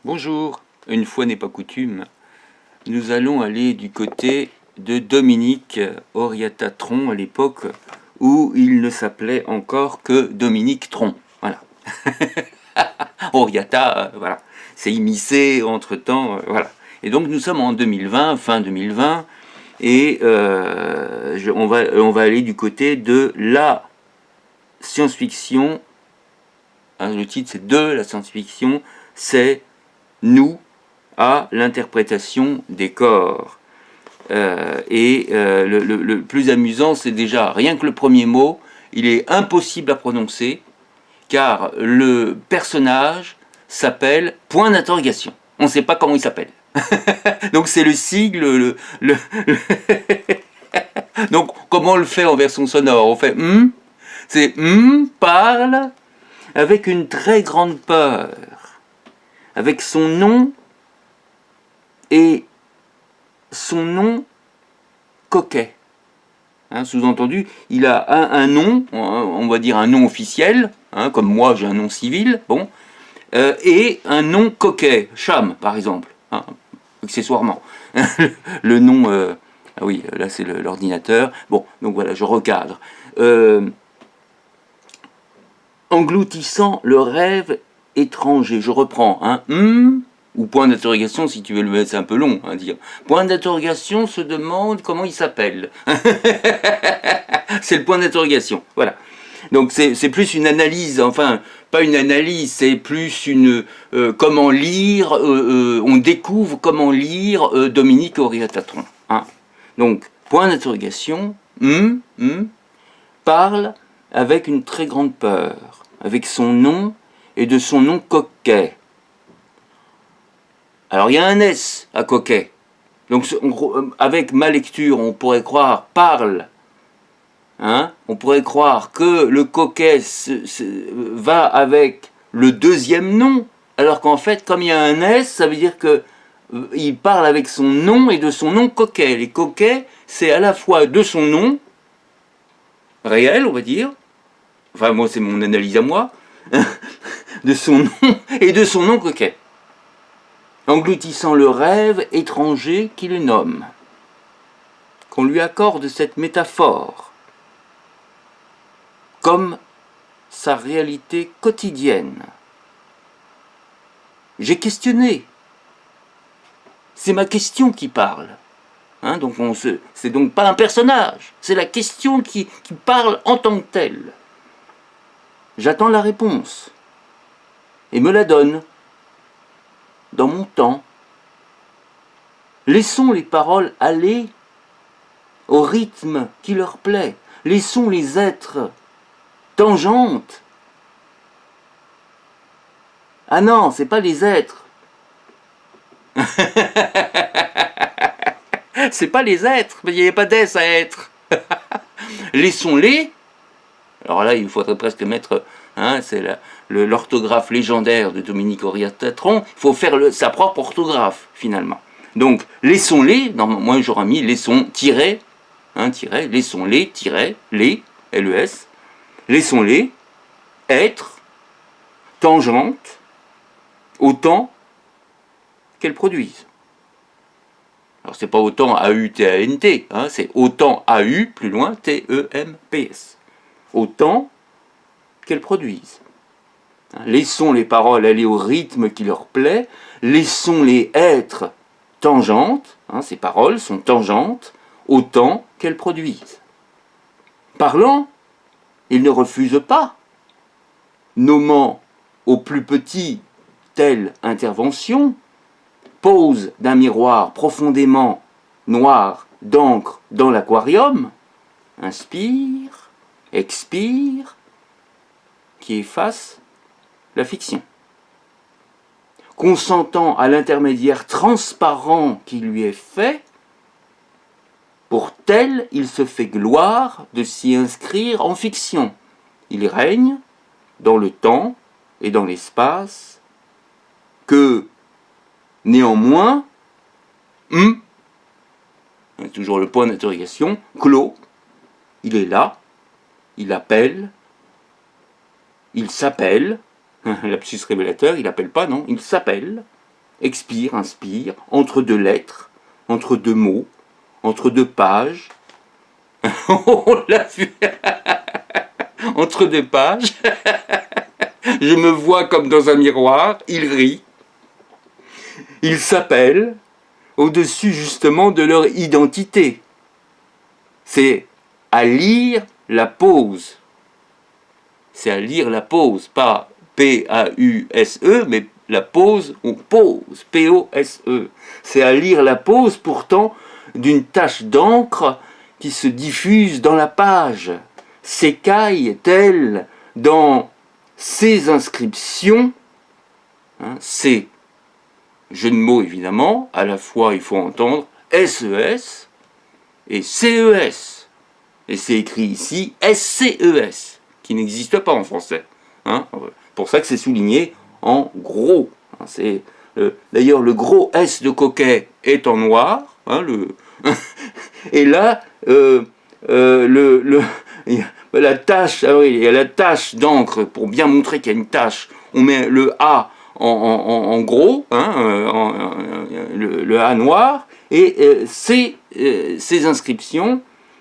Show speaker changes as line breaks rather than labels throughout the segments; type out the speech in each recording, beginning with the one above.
Bonjour, une fois n'est pas coutume, nous allons aller du côté de Dominique Oriata-Tron à l'époque où il ne s'appelait encore que Dominique Tron. Voilà. Oriata, voilà, c'est immiscé entre-temps, voilà. Et donc nous sommes en 2020, fin 2020, et on va aller du côté de la science-fiction. Hein, le titre c'est de la science-fiction, c'est nous à l'interprétation des corps. Le plus amusant, c'est déjà rien que le premier mot, il est impossible à prononcer, car le personnage s'appelle point d'interrogation. On ne sait pas comment il s'appelle. Donc c'est le sigle. Donc comment on le fait en version sonore? On fait c'est parle avec une très grande peur, avec son nom et son nom coquet. Hein, sous-entendu, il a un nom, on va dire un nom officiel, hein, comme moi j'ai un nom civil, bon, et un nom coquet, Cham par exemple, hein, accessoirement. Le nom, ah oui, là c'est l'ordinateur, bon, donc voilà, je recadre. Engloutissant le rêve étranger, je reprends, hein, ou point d'interrogation si tu veux le mettre, c'est un peu long à dire. Point d'interrogation se demande comment il s'appelle. C'est le point d'interrogation, voilà. Donc c'est plus une analyse, enfin pas une analyse, c'est plus une comment lire, on découvre comment lire Dominique Oriata-Tron. Hein. Donc point d'interrogation, parle avec une très grande peur, avec son nom et de son nom coquet. Alors il y a un S à coquet. Donc avec ma lecture, on pourrait croire parle. Hein, on pourrait croire que le coquet va avec le deuxième nom, alors qu'en fait, comme il y a un S, ça veut dire que il parle avec son nom et de son nom coquet. Les coquets, c'est à la fois de son nom réel, on va dire. Enfin, moi, c'est mon analyse à moi. De son nom et de son nom coquet. Engloutissant le rêve étranger qui le nomme. Qu'on lui accorde cette métaphore comme sa réalité quotidienne. J'ai questionné. C'est ma question qui parle. Hein, donc c'est donc pas un personnage, c'est la question qui parle en tant que telle. J'attends la réponse et me la donne dans mon temps. Laissons les paroles aller au rythme qui leur plaît. Laissons les êtres tangentes. Ah non, c'est pas les êtres. C'est pas les êtres, il n'y a pas d'ess à être. Laissons-les. Alors là, il faudrait presque mettre, hein, c'est l'orthographe légendaire de Dominique Oriata-Tron. Il faut faire sa propre orthographe, finalement. Donc, laissons-les, moi j'aurais mis laissons, tiret, hein, tiret, laissons-les, tiret, les, L-E-S, laissons-les être tangentes autant qu'elles produisent. Alors c'est pas autant A-U-T-A-N-T, hein, c'est autant A-U, plus loin, T-E-M-P-S. Autant qu'elles produisent. Laissons les paroles aller au rythme qui leur plaît, laissons-les être tangentes, hein, ces paroles sont tangentes, autant qu'elles produisent. Parlant, ils ne refusent pas, nommant au plus petit telle intervention, pose d'un miroir profondément noir d'encre dans l'aquarium, inspire, expire, qui efface la fiction. Consentant à l'intermédiaire transparent qui lui est fait, pour tel il se fait gloire de s'y inscrire en fiction. Il règne dans le temps et dans l'espace, que néanmoins, toujours le point d'interrogation, clos, il est là, il appelle, il s'appelle, lapsus révélateur, il n'appelle pas, non, il s'appelle, expire, inspire, entre deux lettres, entre deux mots, entre deux pages. On l'a vu. Entre deux pages. Je me vois comme dans un miroir, il rit. Ils s'appellent au-dessus justement de leur identité. C'est à lire la pause. C'est à lire la pause, pas P-A-U-S-E, mais la pause, on pose, P-O-S-E. C'est à lire la pause pourtant d'une tache d'encre qui se diffuse dans la page, s'écaille-t-elle dans ces inscriptions, hein, ces jeux de mots évidemment, à la fois il faut entendre S-E-S et C-E-S. Et c'est écrit ici S-C-E-S, qui n'existe pas en français. Hein. Pour ça que c'est souligné en gros. Hein, d'ailleurs, le gros S de coquet est en noir. Hein, et là, la tâche, ah oui, il y a la tâche d'encre, pour bien montrer qu'il y a une tâche, on met le A en gros, hein, le A noir, et ces inscriptions.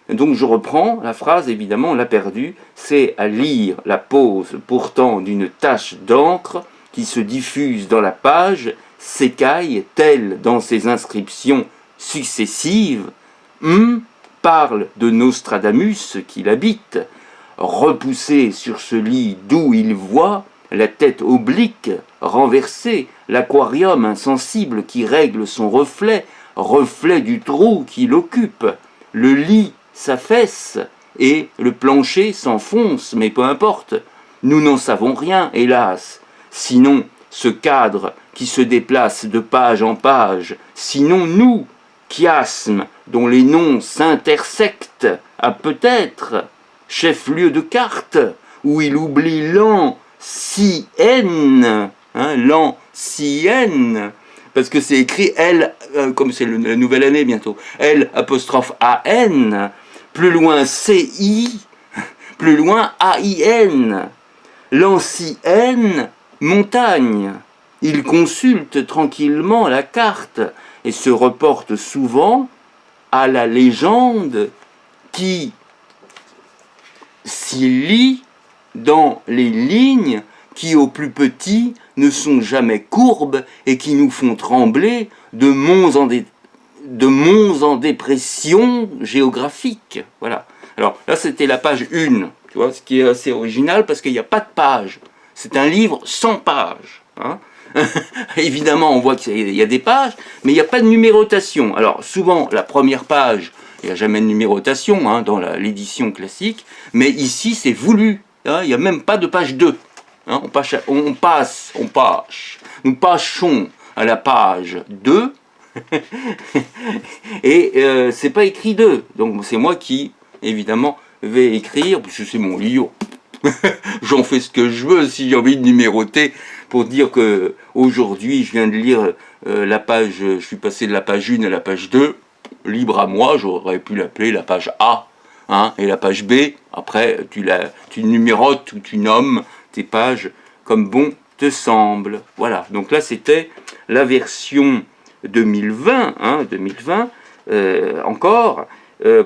Donc je reprends la phrase, évidemment on l'a perdue, c'est à lire la pause pourtant d'une tache d'encre qui se diffuse dans la page, s'écaille telle dans ses inscriptions successives, parle de Nostradamus qui l'habite, repoussé sur ce lit d'où il voit, la tête oblique, renversée, l'aquarium insensible qui règle son reflet, reflet du trou qui l'occupe, le lit s'affaisse et le plancher s'enfonce, mais peu importe, nous n'en savons rien, hélas, sinon ce cadre qui se déplace de page en page, sinon nous, chiasmes dont les noms s'intersectent à peut-être chef-lieu de carte, où il oublie l'ancienne, hein, l'ancienne, parce que c'est écrit L, comme c'est la nouvelle année bientôt, L apostrophe A-N, plus loin C-I, plus loin A-I-N, l'ancienne montagne. Il consulte tranquillement la carte et se reporte souvent à la légende qui s'y lit dans les lignes qui au plus petit ne sont jamais courbes et qui nous font trembler de monts en dépression géographique. Voilà. Alors là c'était la page 1, tu vois, ce qui est assez original parce qu'il n'y a pas de page. C'est un livre sans pages. Hein. Évidemment on voit qu'il y a des pages, mais il n'y a pas de numérotation. Alors souvent la première page, il n'y a jamais de numérotation hein, dans l'édition classique, mais ici c'est voulu. Hein, il n'y a même pas de page 2. Hein, nous passons à la page 2 et c'est pas écrit 2. Donc c'est moi qui, évidemment, vais écrire, parce que c'est mon livre. J'en fais ce que je veux si j'ai envie de numéroter pour dire que aujourd'hui je viens de lire la page, je suis passé de la page 1 à la page 2, libre à moi, j'aurais pu l'appeler la page A. Hein, et la page B, après tu numérotes ou tu nommes tes pages comme bon te semble. Voilà, donc là c'était la version 2020, hein, 2020 encore,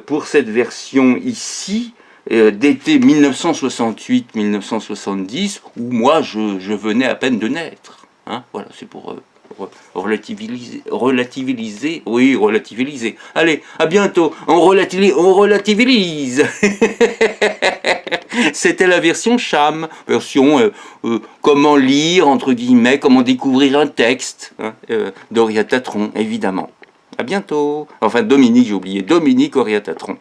pour cette version ici, d'été 1968-1970, où moi je venais à peine de naître. Hein, voilà, c'est pour... relativiser. Oui, relativiser. Allez, à bientôt. On relativise. C'était la version Cham, version comment lire, entre guillemets, comment découvrir un texte, hein, d'Oriatatron, évidemment. À bientôt. Enfin, Dominique, j'ai oublié. Dominique Oriatatron.